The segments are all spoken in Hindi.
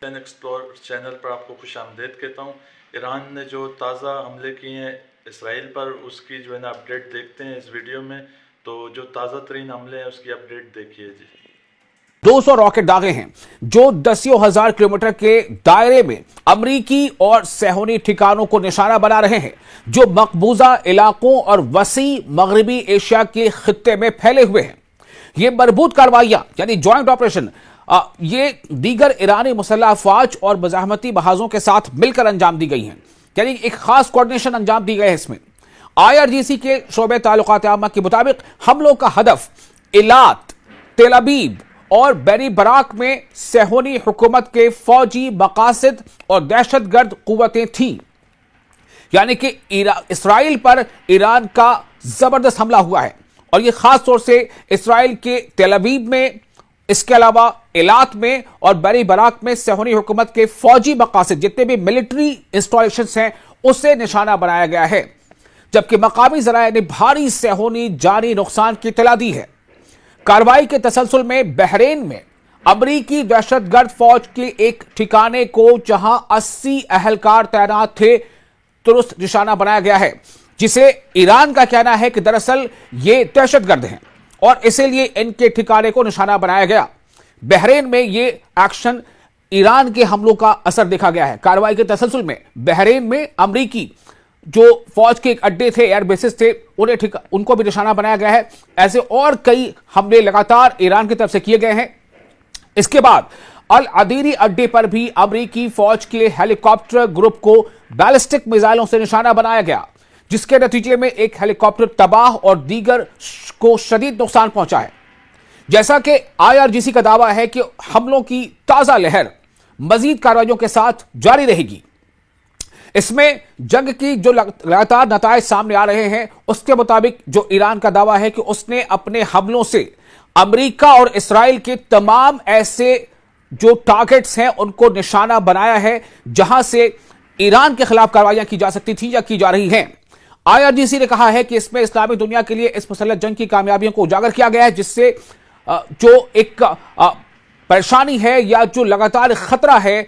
एक्सप्लोर चैनल पर आपको खुशामदीद कहता हूँ। ईरान ने जो ताज़ा हमले किए हैं इसराइल पर, उसकी जो है ना अपडेट देखते हैं इस वीडियो में। तो जो ताज़ा तरीन हमले हैं उसकी अपडेट देखिए जी। 200 रॉकेट दागे हैं जो दसियों हजार किलोमीटर के दायरे में अमरीकी और सैहोनी ठिकानों को निशाना बना रहे हैं, जो मकबूजा इलाकों और वसी मगरबी एशिया के खित्ते में फैले हुए हैं। ये मजबूत कार्रवाइयां यानी ज्वाइंट ऑपरेशन ये दीगर ईरानी मुसल्लह अफवाज और मज़ाहमती बहाजों के साथ मिलकर अंजाम दी गई हैं, यानी एक खास कोऑर्डिनेशन अंजाम दी गई है। इसमें IRGC के शोबे ताल्लुकात आमा के मुताबिक हमलों का हदफ इलात, तेल अबीब और बेरी बराक में सैहोनी हुकूमत के फौजी मकासद और दहशतगर्द कुव्वतें थीं, यानी कि इसराइल पर ईरान का जबरदस्त हमला हुआ है। और यह खास तौर से इसराइल के तेल अबीब में, इसके अलावा इलात में और बेरी बराक में सैहोनी हुकूमत के फौजी मकासद, जितने भी मिलिट्री इंस्टॉलेशंस हैं, उसे निशाना बनाया गया है। जबकि मकामी जराए ने भारी सैहोनी जानी नुकसान की इत्तला दी है। कार्रवाई के तसलसल में बहरीन में अमरीकी दहशतगर्द फौज के एक ठिकाने को, जहां 80 अहलकार तैनात थे, तुरस्त निशाना बनाया गया है, जिसे ईरान का कहना है कि दरअसल ये दहशतगर्द हैं और इसीलिए इनके ठिकाने को निशाना बनाया गया। बहरीन में ये एक्शन ईरान के हमलों का असर देखा गया है। कार्रवाई के तसलसल में बहरीन में अमरीकी जो फौज के अड्डे थे, एयर बेसिस थे, उनको भी निशाना बनाया गया है। ऐसे और कई हमले लगातार ईरान की तरफ से किए गए हैं। इसके बाद अल अदीरी अड्डे पर भी अमरीकी फौज के हेलीकॉप्टर ग्रुप को बैलिस्टिक मिसाइलों से निशाना बनाया गया, जिसके नतीजे में एक हेलीकॉप्टर तबाह और दीगर को शदीद नुकसान पहुंचा है। जैसा कि IRGC का दावा है कि हमलों की ताजा लहर मजीद कार्रवाइयों के साथ जारी रहेगी। इसमें जंग की जो लगातार नताइज सामने आ रहे हैं, उसके मुताबिक जो ईरान का दावा है कि उसने अपने हमलों से अमेरिका और इसराइल के तमाम ऐसे जो टारगेट्स हैं उनको निशाना बनाया है, जहां से ईरान के खिलाफ कार्रवाइयां की जा सकती थी या की जा रही हैं। IRGC ने कहा है कि इसमें इस्लामी दुनिया के लिए इस मुसल्लह जंग की कामयाबियों को उजागर किया गया है, जिससे जो एक परेशानी है या जो लगातार खतरा है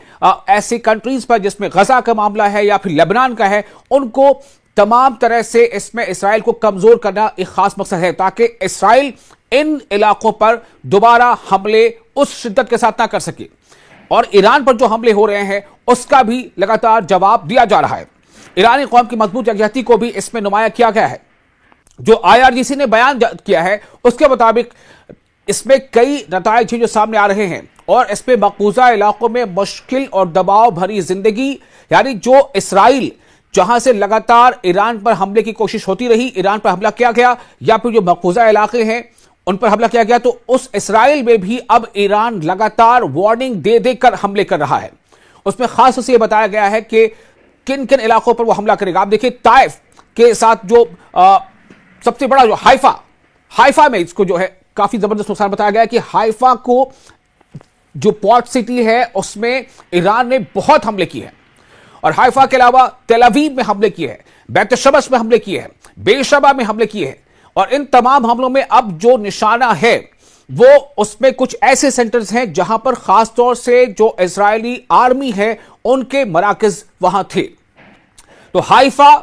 ऐसी कंट्रीज पर, जिसमें गजा का मामला है या फिर लेबनान का है, उनको तमाम तरह से इसमें इसराइल को कमजोर करना एक खास मकसद है, ताकि इसराइल इन इलाकों पर दोबारा हमले उस शिद्दत के साथ ना कर सके। और ईरान पर जो हमले हो रहे हैं उसका भी लगातार जवाब दिया जा रहा है। ईरानी कौम की मजबूत यकजहती को भी इसमें नुमाया किया गया है। जो IRGC ने बयान किया है उसके मुताबिक इसमें कई नताइज जो सामने आ रहे हैं और इसमें मकबूजा इलाकों में मुश्किल और दबाव भरी जिंदगी, यानी जो इसराइल जहां से लगातार ईरान पर हमले की कोशिश होती रही, ईरान पर हमला किया गया, या फिर जो मकबूजा इलाके हैं उन पर हमला किया गया, तो उस इसराइल में भी अब ईरान लगातार वार्निंग दे देकर हमले कर रहा है। उसमें खास से यह बताया गया है कि किन किन इलाकों पर वो हमला करेगा। आप देखिए, ताइफ के साथ जो सबसे बड़ा जो हाइफा में इसको जो है काफी जबरदस्त नुकसान बताया गया है कि हाइफा को जो पोर्ट सिटी है उसमें ईरान ने बहुत हमले किए हैं। और हाइफा के अलावा तेल अवीव में हमले किए हैं, बैत शमस में हमले किए हैं, बेरशबा में हमले किए हैं। और इन तमाम हमलों में अब जो निशाना है वो उसमें कुछ ऐसे सेंटर्स हैं जहां पर खास तौर से जो इजरायली आर्मी है उनके मराकज वहां थे। तो हाइफा,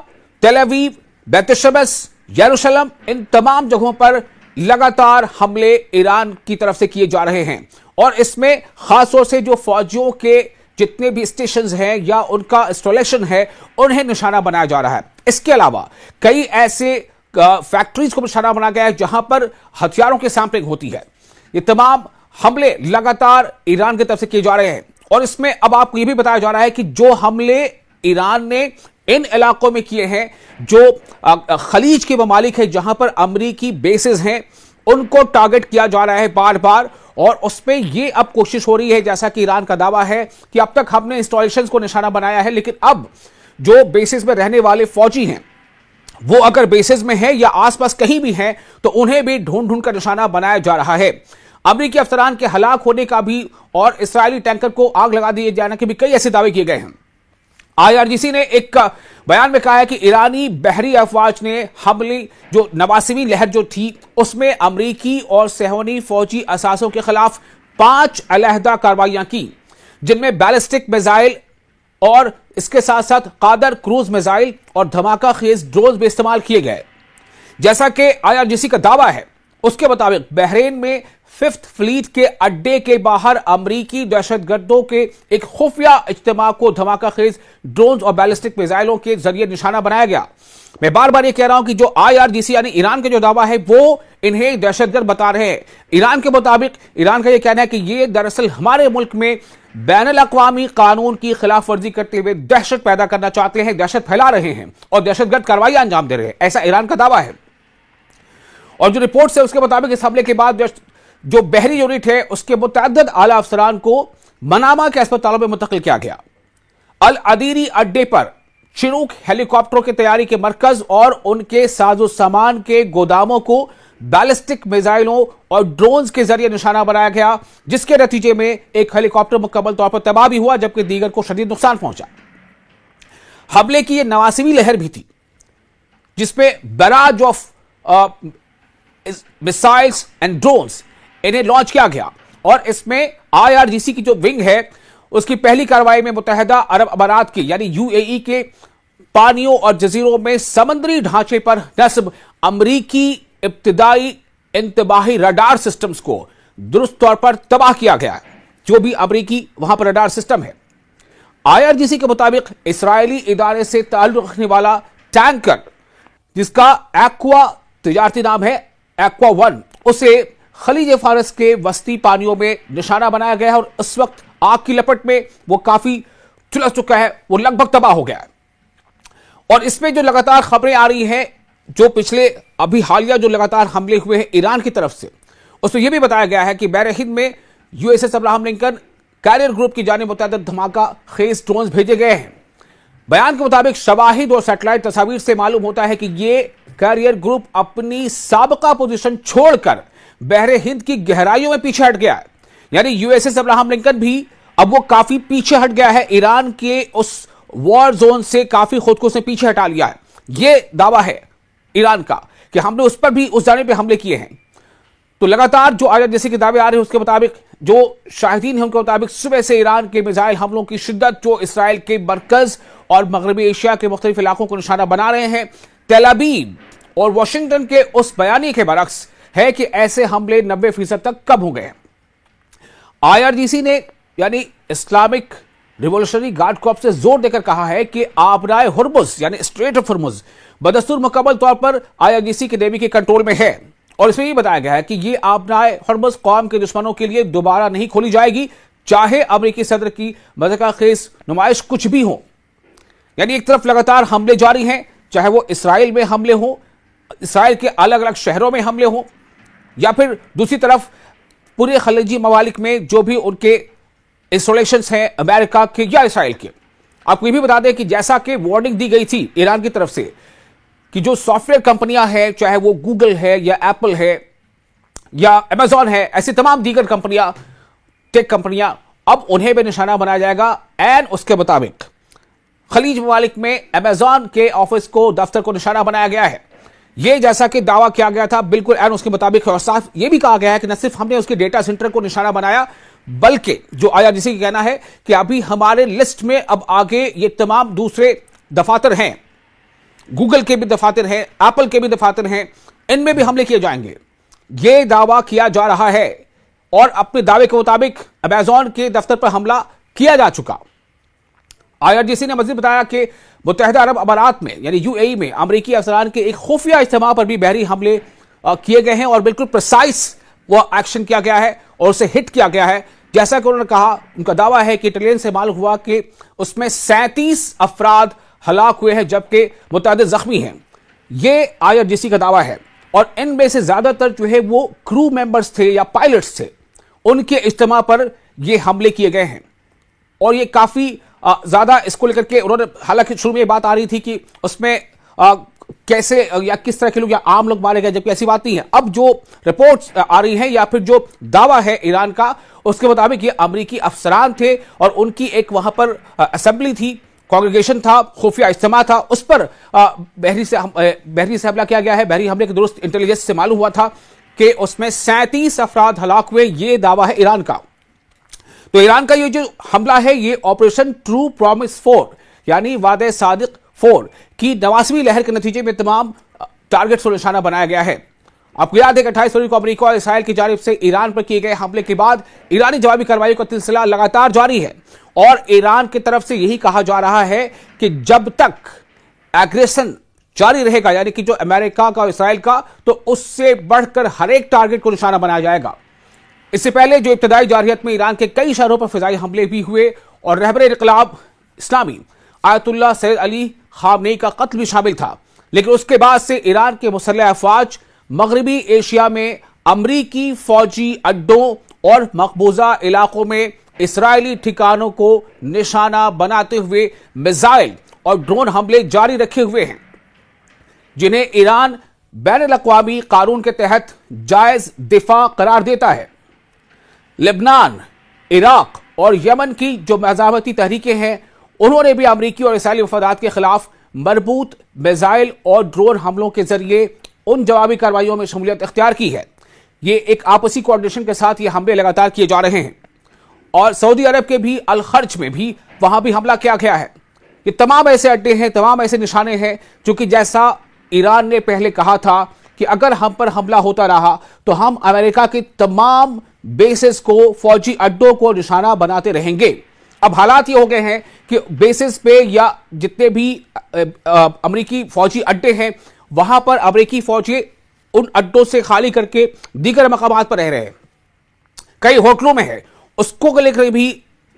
तेल अवीव, बैत शमस, यरूशलेम, इन तमाम जगहों पर लगातार हमले ईरान की तरफ से किए जा रहे हैं। और इसमें खासतौर से जो फौजियों के जितने भी स्टेशंस हैं या उनका इंस्टॉलेशन है उन्हें निशाना बनाया जा रहा है। इसके अलावा कई ऐसे फैक्ट्रीज को निशाना बनाया गया है जहां पर हथियारों की सैंपलिंग होती है। ये तमाम हमले लगातार ईरान की तरफ से किए जा रहे हैं। और इसमें अब आपको यह भी बताया जा रहा है कि जो हमले ईरान ने इन इलाकों में किए हैं, जो खलीज के ममालिक है जहां पर अमरीकी बेसेस हैं, उनको टारगेट किया जा रहा है बार बार। और उसमें यह अब कोशिश हो रही है, जैसा कि ईरान का दावा है कि अब तक हमने इंस्टॉलेशंस को निशाना बनाया है, लेकिन अब जो बेसेस में रहने वाले फौजी हैं वो अगर बेसेस में है या आसपास कहीं भी हैं तो उन्हें भी ढूंढ ढूंढ कर निशाना बनाया जा रहा है। अमरीकी अफसरान के हलाक होने का भी और इसराइली टैंकर को आग लगा दिए जाने के भी कई ऐसे दावे किए गए हैं। IRGC ने एक बयान में कहा है कि ईरानी बहरी अफवाज ने हमले जो नवासीवीं लहर जो थी उसमें अमरीकी और सैहोनी फौजी असासों के खिलाफ 5 अलहदा कार्रवाइयां की, जिनमें बैलिस्टिक मिसाइल और इसके साथ साथ कादर क्रूज मिसाइल और धमाका खेज ड्रोन भी इस्तेमाल किए गए। जैसा कि IRGC का दावा है, उसके मुताबिक बहरीन में 5th फ्लीट के अड्डे के बाहर अमरीकी दहशतगर्दों के एक खुफिया इज्तिमा को धमाका खेज ड्रोन और बैलिस्टिक मिसाइलों के जरिए निशाना बनाया गया। मैं बार बार ये कह रहा हूं कि जो IRGC यानी ईरान का जो दावा है वो इन्हें दहशतगर्द बता रहे हैं। ईरान के मुताबिक ईरान का यह कहना है कि ये दरअसल हमारे मुल्क में बैनुल अक़वामी कानून की खिलाफ वर्जी करते हुए दहशत पैदा करना चाहते हैं, दहशत फैला रहे हैं और दहशतगर्द कार्रवाई अंजाम दे रहे हैं, ऐसा ईरान का दावा है। और जो रिपोर्ट है उसके मुताबिक इस हमले के बाद जो बहरी यूनिट है उसके मुतअद्दिद आला अफसरान को मनामा के अस्पतालों में मुंतकिल किया गया। अल अदीरी अड्डे पर चिनूक हेलीकॉप्टरों की तैयारी के मरकज और उनके साजो सामान के गोदामों को बैलिस्टिक मिसाइलों और ड्रोन्स के जरिए निशाना बनाया गया, जिसके नतीजे में एक हेलीकॉप्टर मुकम्मल तौर पर तबाह भी हुआ जबकि दीगर को शदीद नुकसान पहुंचा। हमले की यह 89वीं लहर भी थी जिसमें barrage of missiles and drones इन्हें लॉन्च किया गया और इसमें IRGC की जो विंग है उसकी पहली कार्रवाई में मुत्तहिदा अरब अमारात की यानी UAE के पानियों और जजीरों में समुद्री ढांचे पर नस्ब अमरीकी इब्तिदाई इंतबाही रडार सिस्टम्स को दुरुस्त तौर पर तबाह किया गया है, जो भी अमरीकी वहां पर रडार सिस्टम है। IRGC के मुताबिक इसराइली इदारे से ताल्लुक रखने वाला टैंकर जिसका एक्वा तिजारती नाम है एक्वा 1, उसे खलीज फारस के वस्ती पानियों में निशाना बनाया गया है और इस वक्त आग की लपट में वो काफी झुलस चुका है, वो लगभग तबाह हो गया है। और इसमें जो लगातार खबरें आ रही हैं, जो पिछले अभी हालिया जो लगातार हमले हुए हैं ईरान की तरफ से, उसमें यह भी बताया गया है कि बहरे हिंद में USS Abraham Lincoln carrier group की जानिब मुतअद्दिद धमाका खेज ड्रोन भेजे गए हैं। बयान के मुताबिक शवाहिद और सैटेलाइट तस्वीर से मालूम होता है कि यह कैरियर ग्रुप अपनी साबका पोजीशन छोड़कर बहरे हिंद की गहराइयों में पीछे हट गया है, यानी USS अब्राहम लिंकन भी अब वो काफी पीछे हट गया है, ईरान के उस वॉर जोन से काफी खुद को उसने पीछे हटा लिया है। यह दावा है ईरान का कि हमने उस पर भी उस जाने पे हमले किए हैं। तो लगातार जो IRGC के दावे आ रहे हैं उसके मुताबिक जो शाहिदीन हैं उनके मुताबिक सुबह से ईरान के मिसाइल हमलों की शिद्दत जो इसराइल के मरकज और मगरबी एशिया के मुख्तलिफ इलाकों को निशाना बना रहे हैं। तेल अवीव और वाशिंगटन के उस बयानी के बरक्स है कि ऐसे हमले 90% तक कम हो गए हैं। IRGC ने यानी इस्लामिक रिवोल्यूशनरी गार्ड कॉर्प्स से जोर देकर कहा है कि आबराए हुर्मुज यानी स्ट्रेट ऑफ हुर्मुज बदस्तूर मुकम्मल तौर पर IRGC के नेवी के कंट्रोल में है और इसमें यह बताया गया है कि यह आबराए हुर्मुज कौम के दुश्मनों के लिए दोबारा नहीं खोली जाएगी, चाहे अमेरिकी सदर की मज़ाक़ खेज नुमाइश कुछ भी हो। यानी एक तरफ लगातार हमले जारी हैं, चाहे वो इसराइल में हमले हो, इसराइल के अलग अलग शहरों में हमले हो, या फिर दूसरी तरफ पूरे खलीजी ममालिक में जो भी उनके इंस्टॉलेशंस हैं अमेरिका के या इसराइल के। आपको ये भी बता दें कि जैसा कि वार्निंग दी गई थी ईरान की तरफ से कि जो सॉफ्टवेयर कंपनियां हैं, चाहे वो गूगल है या एप्पल है या अमेजॉन है, ऐसी तमाम दीगर कंपनियां, टेक कंपनियां, अब उन्हें भी निशाना बनाया जाएगा। एंड उसके मुताबिक खलीज ममालिक में अमेजॉन के ऑफिस को, दफ्तर को निशाना बनाया गया है। यह जैसा कि दावा किया गया था बिल्कुल एंड उसके मुताबिक, और साथ यह भी कहा गया है कि न सिर्फ हमने उसके डेटा सेंटर को निशाना बनाया, बल्कि जो IRGC का कहना है कि अभी हमारे लिस्ट में अब आगे ये तमाम दूसरे दफातर हैं, गूगल के भी दफातर हैं, एप्पल के भी दफातर हैं, इनमें भी हमले किए जाएंगे। यह दावा किया जा रहा है और अपने दावे के मुताबिक अमेजॉन के दफ्तर पर हमला किया जा चुका। IRGC ने मजीद बताया कि मुत्तहिदा अरब अमारात में यानी UAE में अमरीकी अफसरान के एक खुफिया इज्तिमा पर भी बहरी हमले किए गए हैं और बिल्कुल प्रिसाइज वो एक्शन किया गया है और उसे हिट किया गया है। जैसा कि उन्होंने कहा, उनका दावा है कि इटालियन से मालूम हुआ कि उसमें 37 अफराद हलाक हुए हैं जबकि मुतअद्दिद जख्मी हैं। ये IRGC का दावा है और इनमें से ज्यादातर जो है वो क्रू मेंबर्स थे या पायलट्स थे, उनके इज्तिमा पर ये हमले किए गए हैं। और ये काफी ज्यादा इसको लेकर के उन्होंने, हालांकि शुरू में ये बात आ रही थी कि उसमें कैसे या किस तरह के लोग या आम लोग मारे गए, जबकि ऐसी बात नहीं है। अब जो रिपोर्ट्स आ रही हैं या फिर जो दावा है ईरान का, उसके मुताबिक ये अमरीकी अफसरान थे और उनकी एक वहां पर असेंबली थी, कांग्रेगेशन था, खुफिया इज्तिमा था, उस पर बहरी से हमला किया गया है। बहरी हमले के दुरुस्त इंटेलिजेंस से मालूम हुआ था कि उसमें 37 अफराद हलाक हुए, ये दावा है ईरान का। तो ईरान का ये जो हमला है ये ऑपरेशन ट्रू प्रॉमिस 4 यानी वादे सादिक 4 की 89वीं लहर के नतीजे में तमाम टारगेट्स को निशाना बनाया गया है। आपको याद है कि 28 फरवरी को अमेरिका और इसराइल की जानिब से ईरान पर किए गए हमले के बाद ईरानी जवाबी कार्रवाई का सिलसिला लगातार जारी है और ईरान की तरफ से यही कहा जा रहा है कि जब तक एग्रेशन जारी रहेगा, यानी कि जो अमेरिका का और इसराइल का, तो उससे बढ़कर हर एक टारगेट को निशाना बनाया जाएगा। इससे पहले जो इब्तदाई जारहियत में ईरान के कई शहरों पर फिजाई हमले भी हुए और रहबर इनकलाब इस्लामी आयतुल्लाह सैयद अली खामनेई का कत्ल भी शामिल था। लेकिन उसके बाद से ईरान के मुसल्लह अफवाज मगरबी एशिया में अमरीकी फौजी अड्डों और मकबूजा इलाकों में इसराइली ठिकानों को निशाना बनाते हुए मिसाइल और ड्रोन हमले जारी रखे हुए हैं, जिन्हें ईरान बैनुल-अक़वामी कानून के तहत जायज दिफा करार देता है। लेबनान, इराक और यमन की जो मज़ाहमती तहरीकें हैं, उन्होंने भी अमरीकी और इसराइली मफादात के खिलाफ मरबूत मिसाइल और ड्रोन हमलों के जरिए उन जवाबी कार्रवाइयों में शमूलियत इख्तियार की है। ये एक आपसी कोऑर्डिनेशन के साथ ये हमले लगातार किए जा रहे हैं और सऊदी अरब के भी अल-खर्ज में भी वहां भी हमला किया गया है। ये तमाम ऐसे अड्डे हैं, तमाम ऐसे निशाने हैं, क्योंकि जैसा ईरान ने पहले कहा था कि अगर हम पर हमला होता रहा तो हम अमेरिका के तमाम बेसिस को, फौजी अड्डों को निशाना बनाते रहेंगे। अब हालात ये हो गए हैं कि बेसिस पे या जितने भी अमेरिकी फौजी अड्डे हैं वहां पर अमेरिकी फौजी उन अड्डों से खाली करके दीगर मकामात पर रह रहे हैं, कई होटलों में है। उसको लेकर भी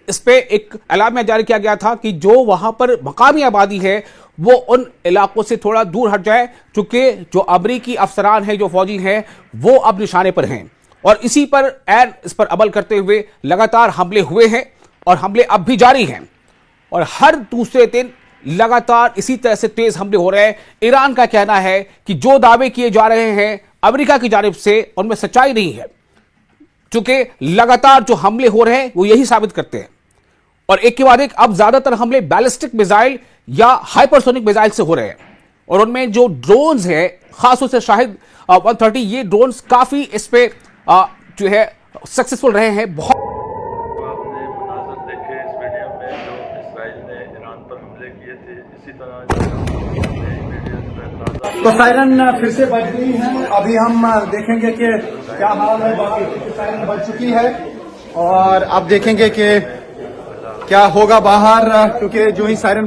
इस पे एक एलामिया जारी किया गया था कि जो वहां पर मकामी आबादी है वो उन इलाकों से थोड़ा दूर हट जाए, क्योंकि जो अमरीकी अफसरान हैं, जो फौजी हैं, वो अब निशाने पर हैं। और इसी पर इस पर अमल करते हुए लगातार हमले हुए हैं और हमले अब भी जारी हैं और हर दूसरे दिन लगातार इसी तरह से तेज हमले हो रहे हैं। ईरान का कहना है कि जो दावे किए जा रहे हैं अमेरिका की जानिब से, उनमें सच्चाई नहीं है, क्योंकि लगातार जो हमले हो रहे हैं वो यही साबित करते हैं। और एक के बाद एक अब ज्यादातर हमले बैलिस्टिक मिसाइल या हाइपरसोनिक मिसाइल से हो रहे हैं और उनमें जो ड्रोन्स है, खासतौर से शाहिद 130, ये ड्रोन्स काफी इस पे जो है सक्सेसफुल रहे हैं। बहुत आपने मुनाज़र देखे इस वीडियो में जो इसराइल ने ईरान पर हमले किए थे, इसी तरह तो सायरन फिर से बज गई है। अभी हम देखेंगे कि क्या हाल है। बाकी सायरन बज चुकी है और अब देखेंगे कि क्या होगा बाहर, क्योंकि जो ही सायरन